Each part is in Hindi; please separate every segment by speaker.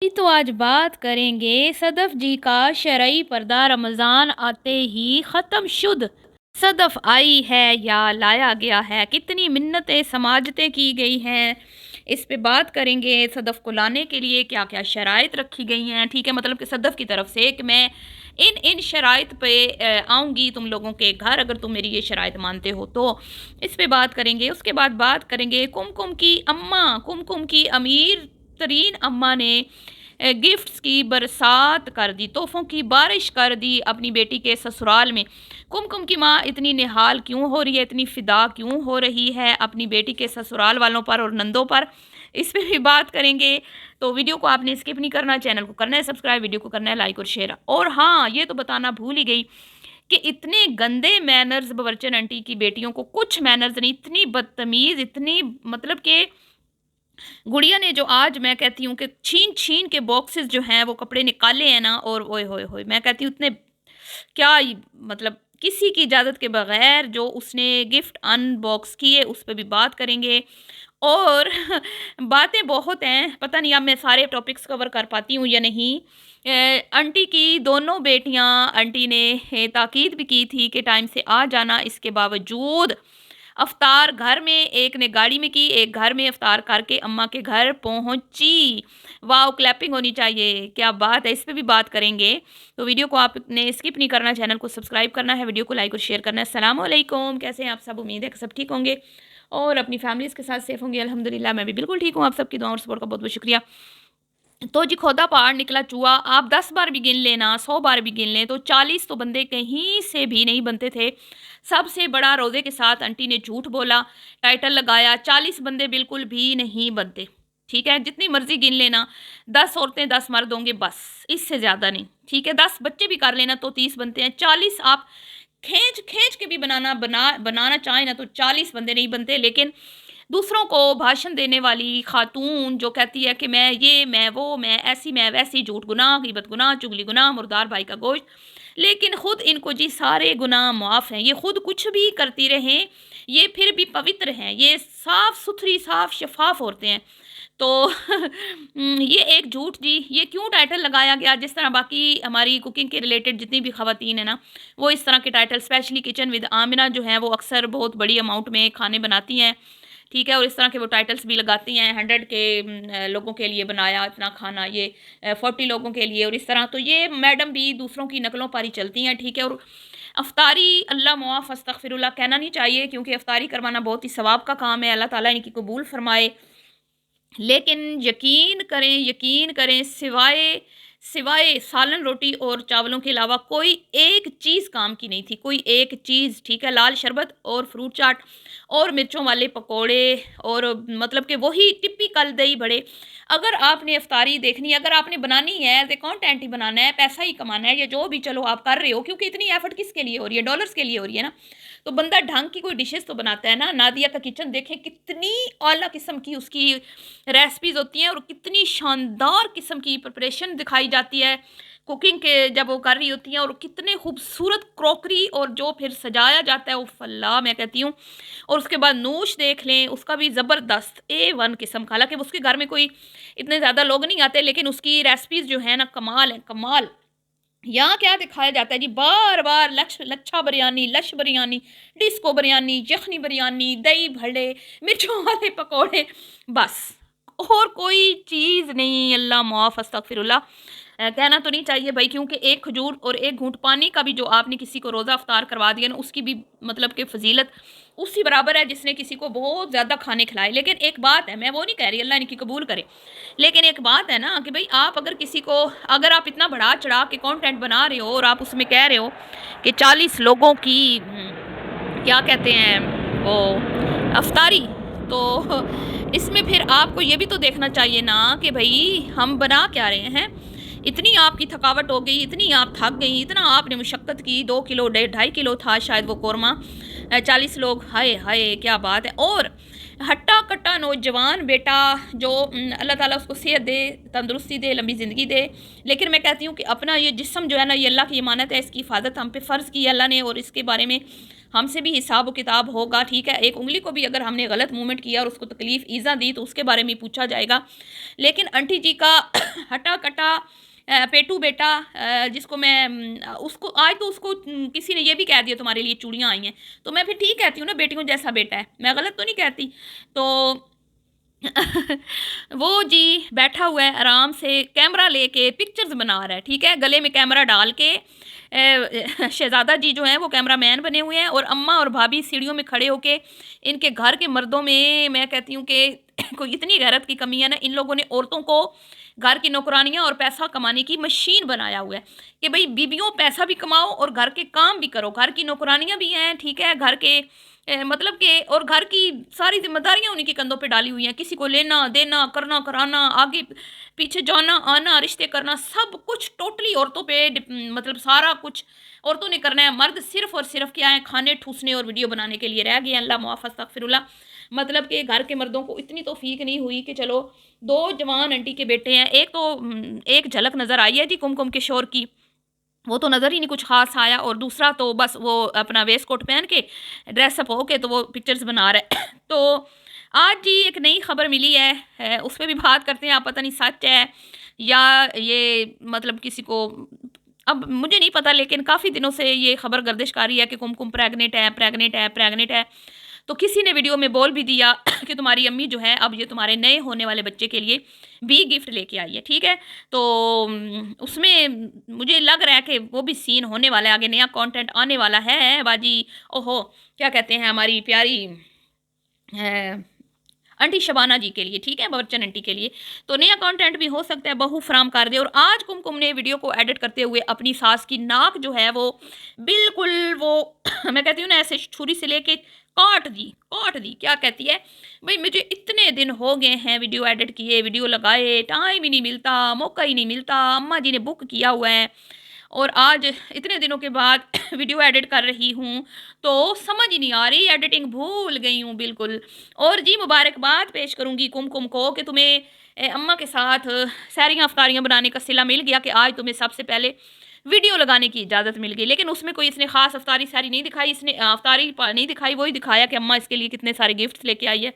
Speaker 1: जी, तो आज बात करेंगे सदफ जी का शरई पर्दा रमज़ान आते ही ख़त्म शुद्ध। सदफ आई है या लाया गया है, कितनी मिन्नतें समाजतें की गई हैं, इस पे बात करेंगे। सदफ को लाने के लिए क्या क्या शराइत रखी गई हैं, ठीक है, मतलब कि सदफ की तरफ से कि मैं इन इन शराइत पे आऊँगी तुम लोगों के घर, अगर तुम मेरी ये शराइत मानते हो तो इस पे बात करेंगे। उसके बाद बात करेंगे कुमकुम की अम्मा, कुमकुम की अमीर तरीन अम्मा ने गिफ्ट्स की बरसात कर दी, तोहफ़ों की बारिश कर दी अपनी बेटी के ससुराल में। कुमकुम की माँ इतनी निहाल क्यों हो रही है, इतनी फ़िदा क्यों हो रही है अपनी बेटी के ससुराल वालों पर और नंदों पर, इस पे भी बात करेंगे। तो वीडियो को आपने स्किप नहीं करना, चैनल को करना है सब्सक्राइब, वीडियो को करना है लाइक और शेयर। और हाँ, ये तो बताना भूल ही गई कि इतने गंदे मैनर्स बवर्चन आंटी की बेटियों को, कुछ मैनर्स नहीं, इतनी बदतमीज़, इतनी मतलब कि गुड़िया ने जो आज मैं कहती हूँ कि छीन छीन के बॉक्सेस जो हैं वो कपड़े निकाले हैं ना, और ओए होए होए, मैं कहती हूँ इतने मतलब किसी की इजाज़त के बगैर जो उसने गिफ्ट अनबॉक्स किए, उस पर भी बात करेंगे। और बातें बहुत हैं, पता नहीं अब मैं सारे टॉपिक्स कवर कर पाती हूँ या नहीं। आंटी की दोनों बेटियां, आंटी ने ताकीद भी की थी कि टाइम से आ जाना, इसके बावजूद अफ्तार घर में, एक ने गाड़ी में की, एक घर में अफ्तार करके अम्मा के घर पहुंची। वाह, क्लैपिंग होनी चाहिए, क्या बात है, इस पे भी बात करेंगे। तो वीडियो को आपने स्किप नहीं करना, चैनल को सब्सक्राइब करना है, वीडियो को लाइक और शेयर करना है। अस्सलाम वालेकुम, कैसे हैं आप सब? उम्मीद है कि सब ठीक होंगे और अपनी फैमिलीज़ के साथ सेफ होंगे। अल्हम्दुलिल्लाह मैं भी बिल्कुल ठीक हूँ। आप सबकी दुआ और सपोर्ट का बहुत बहुत शुक्रिया। तो जी, खोदा पहाड़ निकला चूहा, आप 10 बार भी गिन लेना, 100 बार भी गिन लें तो 40 तो बंदे कहीं से भी नहीं बनते थे। सबसे बड़ा रोज़े के साथ आंटी ने झूठ बोला, टाइटल लगाया, 40 बंदे बिल्कुल भी नहीं बनते। ठीक है, जितनी मर्जी गिन लेना, 10 औरतें 10 मर्द होंगे बस, इससे ज़्यादा नहीं। ठीक है, 10 बच्चे भी कर लेना तो 30 बनते हैं, 40 आप खींच खींच के भी बनाना चाहें ना तो 40 बंदे नहीं बनते। लेकिन दूसरों को भाषण देने वाली खातून जो कहती है कि मैं ये, मैं वो, मैं ऐसी, मैं वैसी, झूठ गुनाह, गीबत गुनाह, चुगली गुनाह, मुर्दार भाई का गोश्त, लेकिन खुद इनको जी सारे गुनाह माफ़ हैं। ये खुद कुछ भी करती रहें, ये फिर भी पवित्र हैं, ये साफ़ सुथरी, साफ़ शफाफ औरतें हैं। तो ये एक झूठ जी, ये क्यों टाइटल लगाया गया? जिस तरह बाकी हमारी कुकिंग के रिलेटेड जितनी भी खवातीन है ना, वो इस तरह के title, specially kitchen with Amina जो है वो अक्सर बहुत बड़ी अमाउंट में खाने बनाती हैं। ठीक है, और इस तरह के वो टाइटल्स भी लगाती हैं, 100 के लोगों के लिए बनाया इतना खाना, ये 40 लोगों के लिए, और इस तरह। तो ये मैडम भी दूसरों की नकलों पर ही चलती हैं। ठीक है, और अफ्तारी, अल्लाह मुआफ़, अस्तगफिरुल्लाह कहना नहीं चाहिए क्योंकि अफ्तारी करवाना बहुत ही सवाब का काम है, अल्लाह ताला इनकी कबूल फरमाए। लेकिन यकीन करें, सिवाय सिवाय सालन रोटी और चावलों के अलावा कोई एक चीज़ काम की नहीं थी, कोई एक चीज़। ठीक है, लाल शरबत और फ्रूट चाट और मिर्चों वाले पकोड़े, और मतलब कि वही टिपिकल दही बड़े। अगर आपने इफ्तारी देखनी है, अगर आपने बनानी है, एज ए कंटेंट ही बनाना है, पैसा ही कमाना है, या जो भी चलो आप कर रहे हो, क्योंकि इतनी एफर्ट किसके लिए हो रही है? डॉलर्स के लिए हो रही है ना। तो बंदा ढंग की कोई डिशेस तो बनाता है ना। नादिया का किचन देखें, कितनी आला किस्म की उसकी रेसिपीज़ होती हैं और कितनी शानदार किस्म की प्रिपरेशन दिखाई जाती है कुकिंग के, जब वो कर रही होती हैं, और कितने खूबसूरत क्रॉकरी और जो फिर सजाया जाता है वो फल्ला, मैं कहती हूँ। और उसके बाद नूश देख लें, उसका भी ज़बरदस्त A1 किस्म का। हालांकि उसके घर में कोई इतने ज़्यादा लोग नहीं आते, लेकिन उसकी रेसिपीज़ जो है ना, कमाल है, कमाल। यहाँ क्या दिखाया जाता है जी, बार बार लच्छा बिरयानी, लश बिरयानी, डिस्को बिरयानी, यखनी बिरयानी, दही भल्ले, मिर्चों वाले पकौड़े, बस और कोई चीज़ नहीं। अल्लाह मुआफ़, अस्तगफिरुल्लाह। कहना तो नहीं चाहिए भाई, क्योंकि एक खजूर और एक घूंट पानी का भी जो आपने किसी को रोज़ा अफ्तार करवा दिया ना, उसकी भी मतलब कि फजीलत उसी बराबर है जिसने किसी को बहुत ज़्यादा खाने खिलाए। लेकिन एक बात है, मैं वो नहीं कह रही, अल्लाह इनकी कबूल करे, लेकिन एक बात है ना कि भाई आप अगर किसी को, अगर आप इतना बढ़ा चढ़ा के कंटेंट बना रहे हो और आप उसमें कह रहे हो कि 40 लोगों की क्या कहते हैं वो अफ्तारी, तो इसमें फिर आपको ये भी तो देखना चाहिए ना कि भाई हम बना क्या रहे हैं। इतनी आपकी थकावट हो गई, इतनी आप थक गई, इतना आपने मुशक्क़त की, 2 किलो 2.5 किलो था शायद वो कौरमा, 40 लोग, हाय हाय क्या बात है। और हट्टा कट्टा नौजवान बेटा जो अल्लाह ताला उसको सेहत दे, तंदुरुस्ती दे, लंबी ज़िंदगी दे। लेकिन मैं कहती हूँ कि अपना ये जिस्म जो है ना, ये अल्लाह की अमानत है, इसकी हिफाजत हम पे फ़र्ज़ की है अल्लाह ने, और इसके बारे में हमसे भी हिसाब किताब होगा, ठीक है। एक उंगली को भी अगर हमने गलत मूवमेंट किया और उसको तकलीफ़ ईज़ा दी तो उसके बारे में पूछा जाएगा। लेकिन आंटी जी का हट्टा कट्टा पेटू बेटा, जिसको मैं उसको आज तो उसको किसी ने ये भी कह दिया तुम्हारे लिए चूड़ियाँ आई हैं, तो मैं फिर ठीक कहती हूँ ना, बेटियों जैसा बेटा है, मैं गलत तो नहीं कहती। तो वो जी बैठा हुआ है आराम से, कैमरा लेके पिक्चर्स बना रहा है, ठीक है, गले में कैमरा डाल के। शहजादा जी जो हैं वो कैमरामैन बने हुए हैं, और अम्मा और भाभी सीढ़ियों में खड़े होके इनके घर के मर्दों में, मैं कहती हूँ कि कोई इतनी गैरत की कमी है ना, इन लोगों ने औरतों को घर की नौकरानियां और पैसा कमाने की मशीन बनाया हुआ है कि भाई बीबियों पैसा भी कमाओ और घर के काम भी करो। घर की नौकरानियां भी हैं, ठीक है, घर के मतलब के, और घर की सारी जिम्मेदारियां उन्हीं के कंधों पे डाली हुई हैं। किसी को लेना देना, करना कराना, आगे पीछे जाना आना, रिश्ते करना, सब कुछ टोटली औरतों पे मतलब सारा कुछ औरतों ने करना है। मर्द सिर्फ और सिर्फ क्या है, खाने ठूसने और वीडियो बनाने के लिए रह गए हैं। अल्लाह मुआफ़ अस्तगफिरुल्लाह। मतलब कि घर के मर्दों को इतनी तौफीक नहीं हुई कि चलो दो जवान आंटी के बेटे हैं। एक तो एक झलक नज़र आई है जी कुमकुम के शोर की, वो तो नज़र ही नहीं कुछ ख़ास आया, और दूसरा तो बस वो अपना वेस्ट कोट पहन के ड्रेसअप होके तो वो पिक्चर्स बना रहे। तो आज जी एक नई खबर मिली है, उस पर भी बात करते हैं। आप पता नहीं सच है या ये मतलब किसी को, अब मुझे नहीं पता, लेकिन काफ़ी दिनों से ये खबर गर्दिश कर रही है कि कुमकुम प्रेग्नेंट है, प्रेग्नेंट है, प्रेग्नेंट है। तो किसी ने वीडियो में बोल भी दिया कि तुम्हारी अम्मी जो है अब ये तुम्हारे नए होने वाले बच्चे के लिए भी गिफ्ट लेके आई है, ठीक है। तो उसमें मुझे लग रहा है कि वो भी सीन होने वाला है, आगे नया कंटेंट आने वाला है बाजी। ओहो, क्या कहते हैं, हमारी प्यारी आंटी शबाना जी के लिए, ठीक है, बच्चन आंटी के लिए। तो नया कंटेंट भी हो सकता है बहू फराम कर दे। और आज कुमकुम ने वीडियो को एडिट करते हुए अपनी सास की नाक जो है वो बिल्कुल वो मैं कहती हूँ ना, ऐसे छुरी से लेके काट दी, काट दी। क्या कहती है, भाई मुझे इतने दिन हो गए हैं वीडियो एडिट किए, वीडियो लगाए, टाइम ही नहीं मिलता, मौका ही नहीं मिलता, अम्मा जी ने बुक किया हुआ है, और आज इतने दिनों के बाद वीडियो एडिट कर रही हूँ तो समझ ही नहीं आ रही, एडिटिंग भूल गई हूँ बिल्कुल। और जी मुबारकबाद पेश करूँगी कुमकुम को कि तुम्हें अम्मा के साथ सैरियाँ अफ्तारियाँ बनाने का सिला मिल गया कि आज तुम्हें सबसे पहले वीडियो लगाने की इजाज़त मिल गई। लेकिन उसमें कोई इसने ख़ास अफ्तारी सारी नहीं दिखाई, इसने अफ्तारी नहीं दिखाई, वही दिखाया कि अम्मा इसके लिए कितने सारे गिफ्ट्स लेके आई है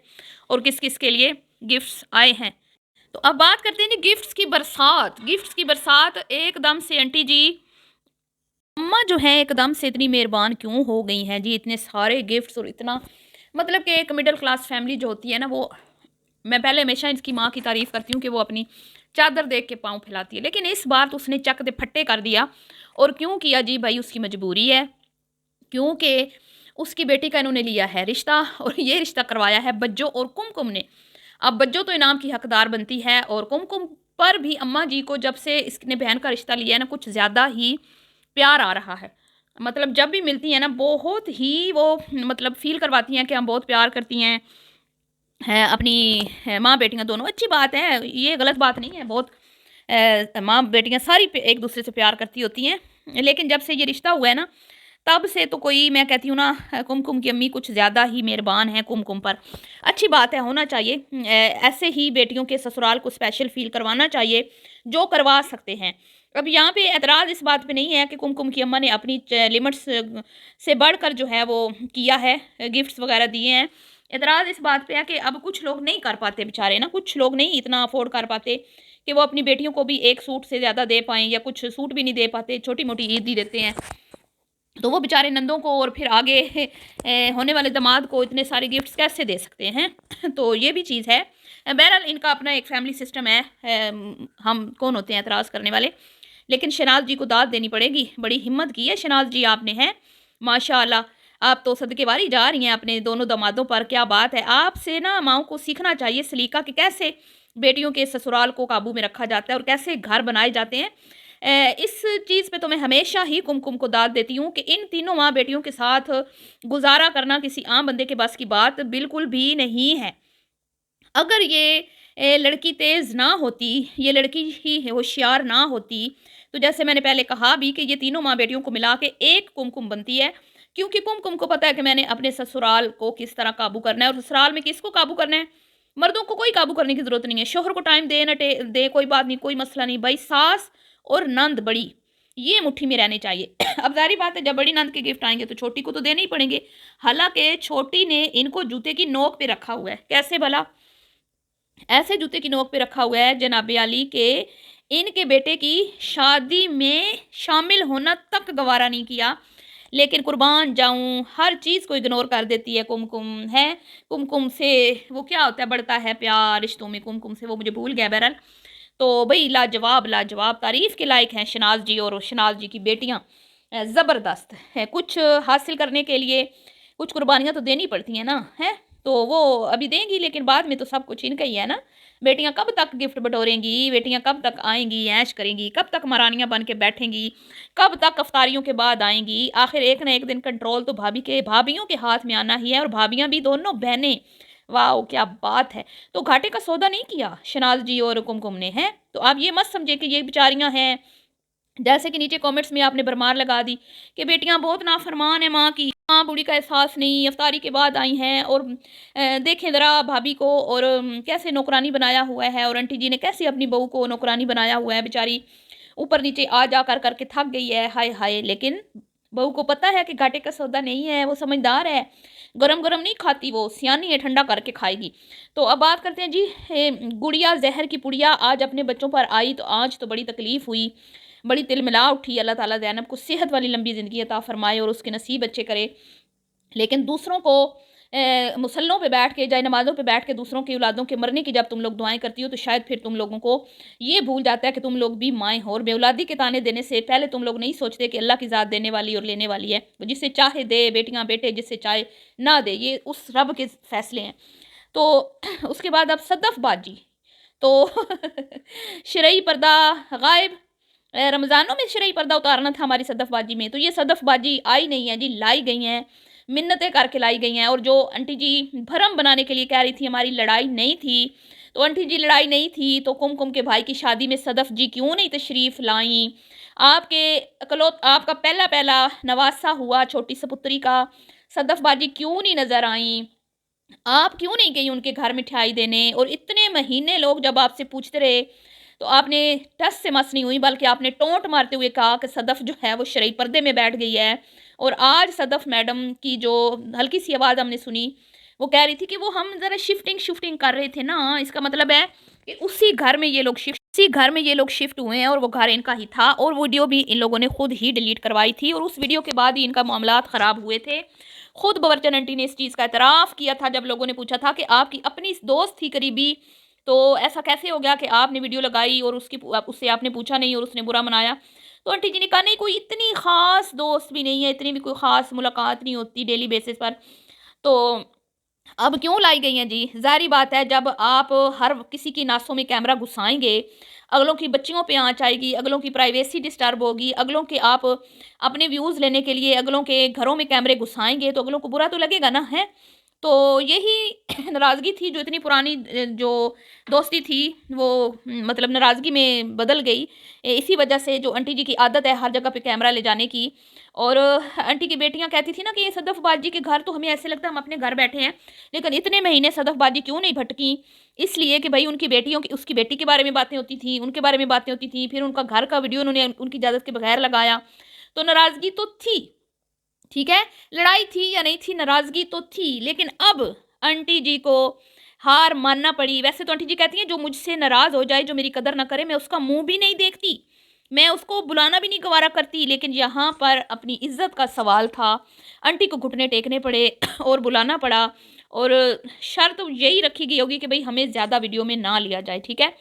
Speaker 1: और किस किस के लिए गिफ्ट्स आए हैं। तो अब बात करते हैं जी गिफ्ट्स की बरसात। गिफ्ट्स की बरसात एकदम से आंटी जी, अम्मा जो है एकदम से इतनी मेहरबान क्यों हो गई हैं जी, इतने सारे गिफ्ट्स और इतना, मतलब कि एक मिडिल क्लास फैमिली जो होती है ना, वो, मैं पहले हमेशा इसकी माँ की तारीफ़ करती हूँ कि वो अपनी चादर देख के पाँव फैलाती है, लेकिन इस बार तो उसने चक दे फट्टे कर दिया। और क्यों किया जी, भाई उसकी मजबूरी है, क्योंकि उसकी बेटी का इन्होंने लिया है रिश्ता, और ये रिश्ता करवाया है बज्जो और कुमकुम ने। अब बज्जो तो इनाम की हकदार बनती है, और कुमकुम पर भी अम्मा जी को जब से इसने बहन का रिश्ता लिया है ना, कुछ ज़्यादा ही प्यार आ रहा है। मतलब जब भी मिलती हैं ना, बहुत ही वो मतलब फ़ील करवाती हैं कि हम बहुत प्यार करती हैं अपनी माँ बेटियाँ दोनों। अच्छी बात है, ये गलत बात नहीं है, बहुत माँ बेटियाँ सारी एक दूसरे से प्यार करती होती हैं। लेकिन जब से ये रिश्ता हुआ है ना, तब से तो कोई, मैं कहती हूँ ना, कुमकुम की अम्मी कुछ ज़्यादा ही मेहरबान है कुमकुम पर। अच्छी बात है, होना चाहिए। ऐसे ही बेटियों के ससुराल को स्पेशल फ़ील करवाना चाहिए जो करवा सकते हैं। अब यहाँ पे एतराज़ इस बात पे नहीं है कि कुमकुम की अम्मा ने अपनी लिमिट्स से बढ़कर जो है वो किया है, गिफ्ट्स वगैरह दिए हैं। एतराज़ इस बात पे है कि अब कुछ लोग नहीं कर पाते बेचारे ना, कुछ लोग नहीं इतना अफोर्ड कर पाते कि वो अपनी बेटियों को भी एक सूट से ज़्यादा दे पाएँ, या कुछ सूट भी नहीं दे पाते, छोटी-मोटी ईद ही देते हैं। तो वो बेचारे नंदों को और फिर आगे होने वाले दामाद को इतने सारे गिफ्ट्स कैसे दे सकते हैं। तो ये भी चीज़ है। बहरहाल इनका अपना एक फैमिली सिस्टम है, हम कौन होते हैं एतराज़ करने वाले। लेकिन शनाज जी को दाद देनी पड़ेगी, बड़ी हिम्मत की है शनाज जी आपने, हैं माशाल्लाह। आप तो सदके वारी जा रही हैं अपने दोनों दामादों पर, क्या बात है। आपसे ना माओं को सीखना चाहिए सलीका कि कैसे बेटियों के ससुराल को काबू में रखा जाता है और कैसे घर बनाए जाते हैं। इस चीज़ पे तो मैं हमेशा ही कुमकुम को दाद देती हूँ कि इन तीनों माँ बेटियों के साथ गुजारा करना किसी आम बंदे के बस की बात बिल्कुल भी नहीं है। अगर ये लड़की तेज़ ना होती, ये लड़की ही होशियार ना होती, तो जैसे मैंने पहले कहा भी कि ये तीनों माँ बेटियों को मिला के एक कुमकुम बनती है, क्योंकि कुमकुम को पता है कि मैंने अपने ससुराल को किस तरह काबू करना है, और ससुराल में किसको काबू करना है। मर्दों को कोई काबू करने की जरूरत नहीं है, शोहर को टाइम दे ना दे कोई बात नहीं, कोई मसला नहीं भाई, सास और नंद बड़ी ये मुट्ठी में रहने चाहिए। अब जारी बात है, जब बड़ी नंद के गिफ्ट आएंगे तो छोटी को तो देने ही पड़ेंगे। हालांकि छोटी ने इनको जूते की नोक पे रखा हुआ है। कैसे भला? ऐसे जूते की नोक पे रखा हुआ है जनाब आली के इनके बेटे की शादी में शामिल होना तक गवारा नहीं किया। लेकिन कुर्बान जाऊं, हर चीज़ को इग्नोर कर देती है कुमकुम। है कुमकुम से वो क्या होता है, बढ़ता है प्यार रिश्तों में, कुमकुम से वो मुझे भूल गया। बहरहाल तो भाई लाजवाब लाजवाब तारीफ़ के लायक हैं शनाज जी, और शनाज जी की बेटियां ज़बरदस्त है। कुछ हासिल करने के लिए कुछ कुर्बानियाँ तो देनी पड़ती हैं ना, है तो वो अभी देंगी, लेकिन बाद में तो सब कुछ इनका ही है ना। बेटियां कब तक गिफ्ट बटोरेंगी, बेटियां कब तक आएंगी ऐश करेंगी, कब तक महारानियां बन के बैठेंगी, कब तक अफ्तारियों के बाद आएंगी। आखिर एक ना एक दिन कंट्रोल तो भाभियों के हाथ में आना ही है, और भाभियां भी दोनों बहनें। वाह क्या बात है। तो घाटे का सौदा नहीं किया शनाज जी और कुमकुम ने, हैं तो आप ये मत समझे कि ये बेचारियां हैं, जैसे कि नीचे कमेंट्स में आपने भरमार लगा दी कि बेटियां बहुत नाफरमान है माँ की, माँ बूढ़ी का एहसास नहीं, अफ्तारी के बाद आई हैं, और देखें ज़रा भाभी को, और कैसे नौकरानी बनाया हुआ है, और आंटी जी ने कैसे अपनी बहू को नौकरानी बनाया हुआ है। बेचारी ऊपर नीचे आ जा कर करके थक गई है, हाय हाय। लेकिन बहू को पता है कि घाटे का सौदा नहीं है, वो समझदार है, गरम गरम नहीं खाती, वो सियानी है, ठंडा करके खाएगी। तो अब बात करते हैं जी, गुड़िया जहर की पुड़िया आज अपने बच्चों पर आई, तो आज तो बड़ी तकलीफ़ हुई, बड़ी तिलमिला उठी। अल्लाह ताला ज़ैनब को सेहत वाली लंबी ज़िंदगी अता फरमाए और उसके नसीब अच्छे करे। लेकिन दूसरों को मुसल्लों पे बैठ के, जाए नमाज़ों पे बैठ के दूसरों की औलादों के मरने की जब तुम लोग दुआएं करती हो, तो शायद फिर तुम लोगों को ये भूल जाता है कि तुम लोग भी माएँ हो, और बेऔलादी के ताने देने से पहले तुम लोग नहीं सोचते कि अल्लाह की ज़ात देने वाली और लेने वाली है। वो जिससे चाहे दे, बेटियां बेटे जिससे चाहे ना दे, ये उस रब के फ़ैसले हैं। तो उसके बाद अब सदफ बाजी तो शरई पर्दा गायब। रमज़ानों में शरई पर्दा उतारना था हमारी सदफबाजी में, तो ये सदफबाजी आई नहीं है जी, लाई गई हैं, मिन्नतें करके लाई गई हैं। और जो आंटी जी भरम बनाने के लिए कह रही थी हमारी लड़ाई नहीं थी, तो आंटी जी लड़ाई नहीं थी तो कुमकुम के भाई की शादी में सदफ जी क्यों नहीं तशरीफ़ लाई? आपका पहला पहला नवासा हुआ छोटी सपुत्री का, सदफबाजी क्यों नहीं नज़र आई? आप क्यों नहीं गई उनके घर मिठाई देने? और इतने महीने लोग जब आपसे पूछते रहे, तो आपने टस से मस नहीं हुई, बल्कि आपने टोंट मारते हुए कहा कि सदफ जो है वो शरई पर्दे में बैठ गई है। और आज सदफ मैडम की जो हल्की सी आवाज़ हमने सुनी, वो कह रही थी कि वो हम ज़रा शिफ्टिंग शिफ्टिंग कर रहे थे ना, इसका मतलब है कि उसी घर में ये लोग शिफ्ट हुए हैं, और वो घर इनका ही था, और वीडियो भी इन लोगों ने खुद ही डिलीट करवाई थी, और उस वीडियो के बाद ही इनका मामलात ख़राब हुए थे। खुद बवरचन आंटी ने इस चीज़ का एतराफ़ किया था जब लोगों ने पूछा था कि आपकी अपनी दोस्त थी करीबी, तो ऐसा कैसे हो गया कि आपने वीडियो लगाई और उससे आपने पूछा नहीं और उसने बुरा मनाया। तो आंटी जी ने कहा नहीं, कोई इतनी ख़ास दोस्त भी नहीं है, इतनी भी कोई ख़ास मुलाकात नहीं होती डेली बेसिस पर। तो अब क्यों लाई गई हैं जी? ज़ाहिर बात है, जब आप हर किसी की नासों में कैमरा घुसाएँगे, अगलों की बच्चियों पे आँच आएगी, अगलों की प्राइवेसी डिस्टर्ब होगी, अगलों के आप अपने व्यूज़ लेने के लिए अगलों के घरों में कैमरे घुसाएँगे, तो अगलों को बुरा तो लगेगा ना, हैं? तो यही नाराज़गी थी जो इतनी पुरानी जो दोस्ती थी वो मतलब नाराज़गी में बदल गई। इसी वजह से जो आंटी जी की आदत है हर जगह पे कैमरा ले जाने की। और आंटी की बेटियाँ कहती थी ना कि ये सदफ बाजी के घर, तो हमें ऐसे लगता है हम अपने घर बैठे हैं। लेकिन इतने महीने सदफ बाजी क्यों नहीं भटकी? इसलिए कि भाई उनकी बेटियों की, उसकी बेटी के बारे में बातें होती थी, उनके बारे में बातें होती थी, फिर उनका घर का वीडियो उन्होंने उनकी इजाज़त के बगैर लगाया। तो नाराज़गी तो थी, ठीक है, लड़ाई थी या नहीं थी, नाराज़गी तो थी, लेकिन अब आंटी जी को हार मानना पड़ी। वैसे तो आंटी जी कहती हैं जो मुझसे नाराज़ हो जाए, जो मेरी कदर ना करे, मैं उसका मुंह भी नहीं देखती, मैं उसको बुलाना भी नहीं गवारा करती। लेकिन यहाँ पर अपनी इज्जत का सवाल था, आंटी को घुटने टेकने पड़े और बुलाना पड़ा। और शर्त तो यही रखी गई होगी कि भाई हमें ज़्यादा वीडियो में ना लिया जाए, ठीक है।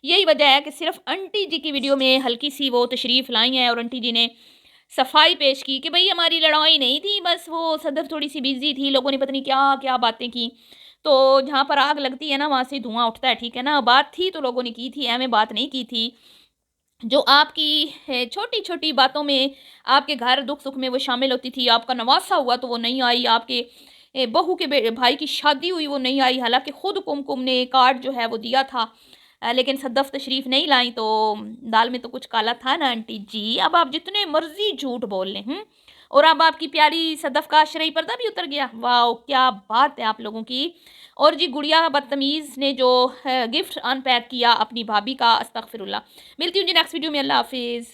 Speaker 1: यही वजह है कि सिर्फ आंटी जी की वीडियो में हल्की सी वो तशरीफ़ लाई हैं, और आंटी जी ने सफाई पेश की कि भाई हमारी लड़ाई नहीं थी, बस वो सदफ थोड़ी सी बिजी थी, लोगों ने पता नहीं क्या क्या बातें की। तो जहाँ पर आग लगती है ना, वहाँ से धुआं उठता है, ठीक है ना। बात थी तो लोगों ने की थी, ऐਵੇਂ बात नहीं की थी। जो आपकी छोटी छोटी बातों में आपके घर दुख सुख में वो शामिल होती थी। आपका नवासा हुआ तो वो नहीं आई, आपके बहू के भाई की शादी हुई वो नहीं आई, हालांकि खुद कुमकुम ने कार्ड जो है वो दिया था। लेकिन सदफ तशरीफ़ नहीं लाई, तो दाल में तो कुछ काला था ना आंटी जी। अब आप जितने मर्जी झूठ बोल लें, और अब आपकी प्यारी सदफ का शरई पर्दा भी उतर गया। वाह, क्या बात है आप लोगों की। और जी गुड़िया बदतमीज़ ने जो गिफ्ट अनपैक किया अपनी भाभी का, अस्तगफिरुल्लाह। मिलती हूँ जी नेक्स्ट वीडियो में, अल्लाह हाफिज़।